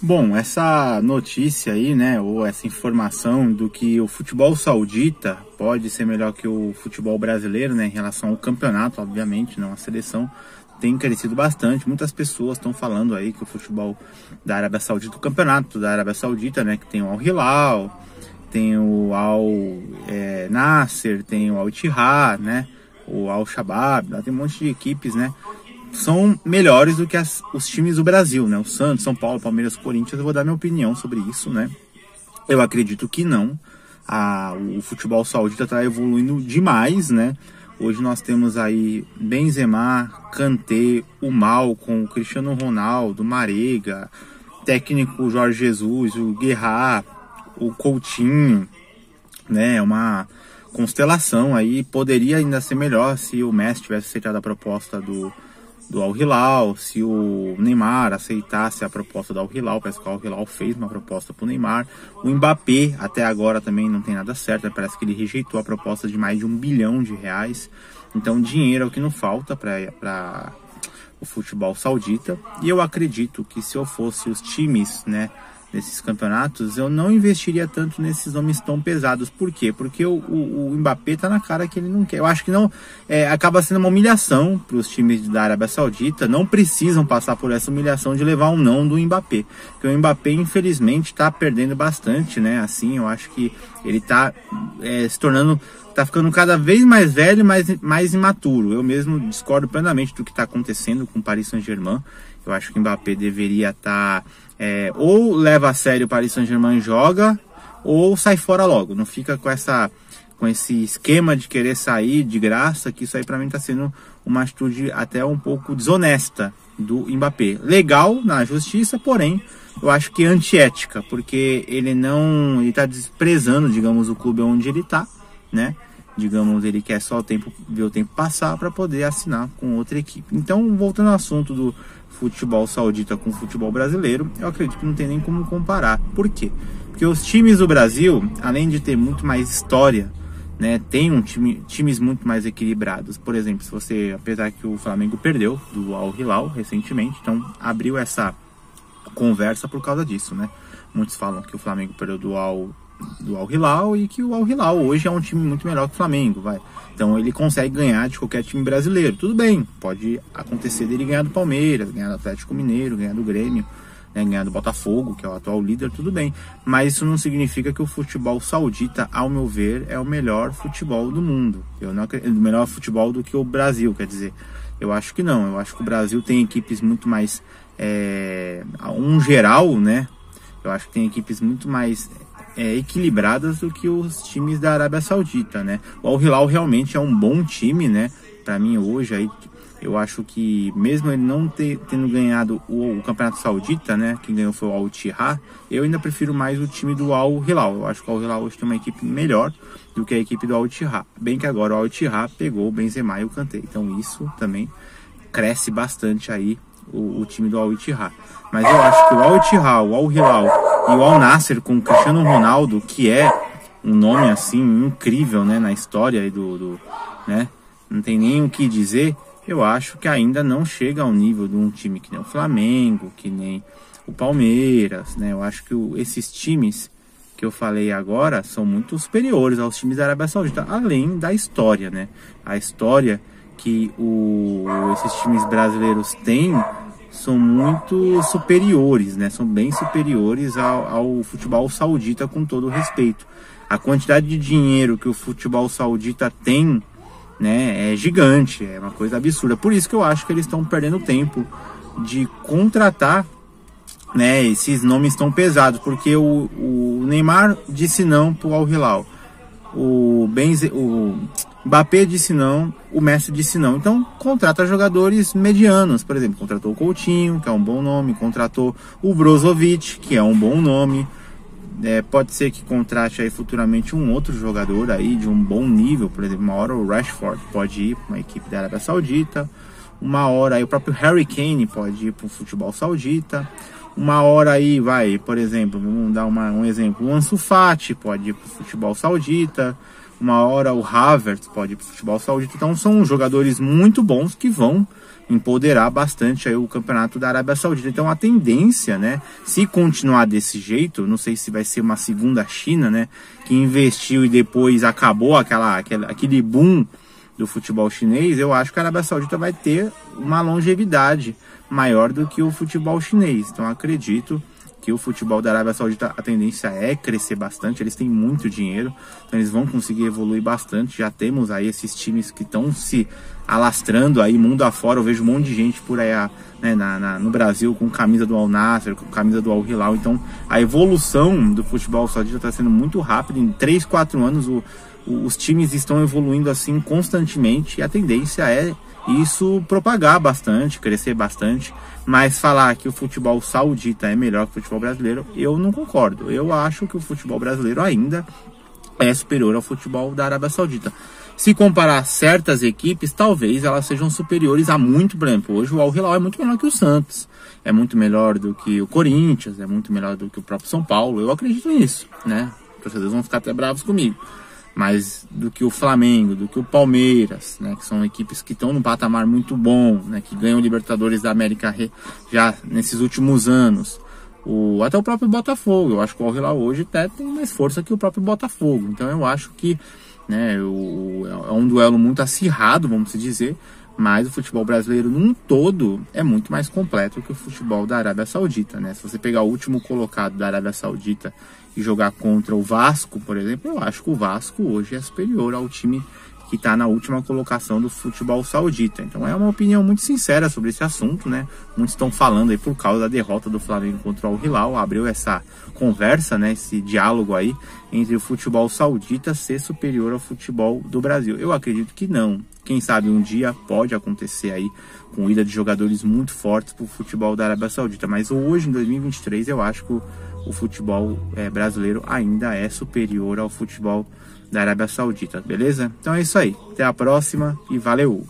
Bom, essa notícia aí, né, ou essa informação do que o futebol saudita pode ser melhor que o futebol brasileiro, né, em relação ao campeonato, obviamente, não a seleção, tem crescido bastante. Muitas pessoas estão falando aí que o futebol da Arábia Saudita, o campeonato da Arábia Saudita, né, que tem o Al Hilal, tem o Al Nasser, tem o Al Ittihad, né, o Al Shabab, tem um monte de equipes, né, são melhores do que os times do Brasil, né? O Santos, São Paulo, Palmeiras, Corinthians. Eu vou dar minha opinião sobre isso, né? Eu acredito que não. O futebol saudita está evoluindo demais, né? Hoje nós temos aí Benzema, Kanté, o Malcom, o Cristiano Ronaldo, Marega, técnico Jorge Jesus, o Guerra, o Coutinho, né? Uma constelação aí. Poderia ainda ser melhor se o Messi tivesse aceitado a proposta do Al Hilal, se o Neymar aceitasse a proposta do Al Hilal. Parece que o Al Hilal fez uma proposta para o Neymar. O Mbappé até agora também não tem nada certo, parece que ele rejeitou a proposta de mais de R$1 bilhão. Então dinheiro é o que não falta para o futebol saudita. E eu acredito que se eu fosse os times, né, nesses campeonatos, eu não investiria tanto nesses nomes tão pesados. Por quê? Porque o Mbappé tá na cara que ele não quer. Eu acho que não acaba sendo uma humilhação para os times da Arábia Saudita. Não precisam passar por essa humilhação de levar um não do Mbappé. Porque o Mbappé, infelizmente, tá perdendo bastante, né? Assim, eu acho que ele tá se tornando... Tá ficando cada vez mais velho e mais imaturo. Eu mesmo discordo plenamente do que está acontecendo com o Paris Saint-Germain. Eu acho que o Mbappé deveria estar... ou leva a sério o Paris Saint-Germain e joga, ou sai fora logo. Não fica com esse esquema de querer sair de graça, que isso aí para mim está sendo uma atitude até um pouco desonesta do Mbappé. Legal na justiça, porém, eu acho que antiética, porque ele está desprezando, digamos, o clube onde ele está, né? Digamos, ele quer só ver o tempo passar para poder assinar com outra equipe. Então, voltando ao assunto do futebol saudita com o futebol brasileiro, eu acredito que não tem nem como comparar. Por quê? Porque os times do Brasil, além de ter muito mais história, né, tem times muito mais equilibrados. Por exemplo, apesar que o Flamengo perdeu do Al Hilal recentemente, então abriu essa conversa por causa disso, né? Muitos falam que o Flamengo perdeu do Al Hilal e que o Al Hilal hoje é um time muito melhor que o Flamengo, então ele consegue ganhar de qualquer time brasileiro. Tudo bem, pode acontecer dele ganhar do Palmeiras, ganhar do Atlético Mineiro, ganhar do Grêmio, né, ganhar do Botafogo, que é o atual líder, tudo bem, mas isso não significa que o futebol saudita, ao meu ver, é o melhor futebol do mundo. Eu não acredito, o melhor futebol do que o Brasil, quer dizer, eu acho que não. Eu acho que o Brasil tem equipes muito mais geral, né? Eu acho que tem equipes muito mais equilibradas do que os times da Arábia Saudita, né? O Al Hilal realmente é um bom time, né? Para mim hoje, aí, eu acho que mesmo ele não tendo ganhado o Campeonato Saudita, né? Quem ganhou foi o Al Ittihad, eu ainda prefiro mais o time do Al Hilal. Eu acho que o Al Hilal hoje tem uma equipe melhor do que a equipe do Al Ittihad. Bem que agora o Al Ittihad pegou o Benzema e o Kanté, então isso também cresce bastante aí o time do Al Ittihad. Mas eu acho que o Al Ittihad, o Al Hilal e o Al Nasser com o Cristiano Ronaldo, que é um nome assim incrível, né, na história aí né, não tem nem o que dizer. Eu acho que ainda não chega ao nível de um time que nem o Flamengo, que nem o Palmeiras, né? Eu acho que esses times que eu falei agora são muito superiores aos times da Arábia Saudita, além da história, né? A história que esses times brasileiros têm são muito superiores, né? São bem superiores ao futebol saudita, com todo o respeito. A quantidade de dinheiro que o futebol saudita tem, né, é gigante, é uma coisa absurda. Por isso que eu acho que eles estão perdendo tempo de contratar, né, esses nomes tão pesados, porque o Neymar disse não pro Al Hilal, o Mbappé disse não, o Messi disse não. Então contrata jogadores medianos, por exemplo, contratou o Coutinho, que é um bom nome, contratou o Brozovic, que é um bom nome. Pode ser que contrate aí futuramente um outro jogador aí de um bom nível, por exemplo, uma hora o Rashford pode ir para uma equipe da Arábia Saudita, uma hora aí o próprio Harry Kane pode ir para o futebol saudita, uma hora aí por exemplo, vamos dar um exemplo, o Ansu Fati pode ir para o futebol saudita, uma hora o Havertz pode ir para o futebol saudita. Então são jogadores muito bons que vão empoderar bastante aí o campeonato da Arábia Saudita. Então a tendência, né, se continuar desse jeito, não sei se vai ser uma segunda China, né, que investiu e depois acabou aquele boom do futebol chinês, eu acho que a Arábia Saudita vai ter uma longevidade maior do que o futebol chinês. Então acredito que o futebol da Arábia Saudita, a tendência é crescer bastante, eles têm muito dinheiro, então eles vão conseguir evoluir bastante. Já temos aí esses times que estão se alastrando aí mundo afora. Eu vejo um monte de gente por aí, né, no Brasil com camisa do Al Nassr, com camisa do Al Hilal. Então a evolução do futebol saudita está sendo muito rápida. Em 3, 4 anos os times estão evoluindo assim constantemente, e a tendência é isso propagar bastante, crescer bastante. Mas falar que o futebol saudita é melhor que o futebol brasileiro, eu não concordo. Eu acho que o futebol brasileiro ainda é superior ao futebol da Arábia Saudita. Se comparar certas equipes, talvez elas sejam superiores a muito. Por exemplo, hoje o Al Hilal é muito melhor que o Santos, é muito melhor do que o Corinthians, é muito melhor do que o próprio São Paulo. Eu acredito nisso, né? Os torcedores vão ficar até bravos comigo. Mas do que o Flamengo, do que o Palmeiras, né, que são equipes que estão num patamar muito bom, né, que ganham Libertadores da América já nesses últimos anos. Até o próprio Botafogo, eu acho que o Al Hilal hoje até tem mais força que o próprio Botafogo. Então eu acho que, né, é um duelo muito acirrado, vamos dizer, mas o futebol brasileiro num todo é muito mais completo que o futebol da Arábia Saudita, né? Se você pegar o último colocado da Arábia Saudita e jogar contra o Vasco, por exemplo, eu acho que o Vasco hoje é superior ao time que está na última colocação do futebol saudita. Então é uma opinião muito sincera sobre esse assunto, né? Muitos estão falando aí por causa da derrota do Flamengo contra o Al Hilal, abriu essa conversa, né? Esse diálogo aí entre o futebol saudita ser superior ao futebol do Brasil. Eu acredito que não. Quem sabe um dia pode acontecer aí com ida de jogadores muito fortes para o futebol da Arábia Saudita. Mas hoje, em 2023, eu acho que o futebol brasileiro ainda é superior ao futebol da Arábia Saudita, beleza? Então é isso aí. Até a próxima e valeu!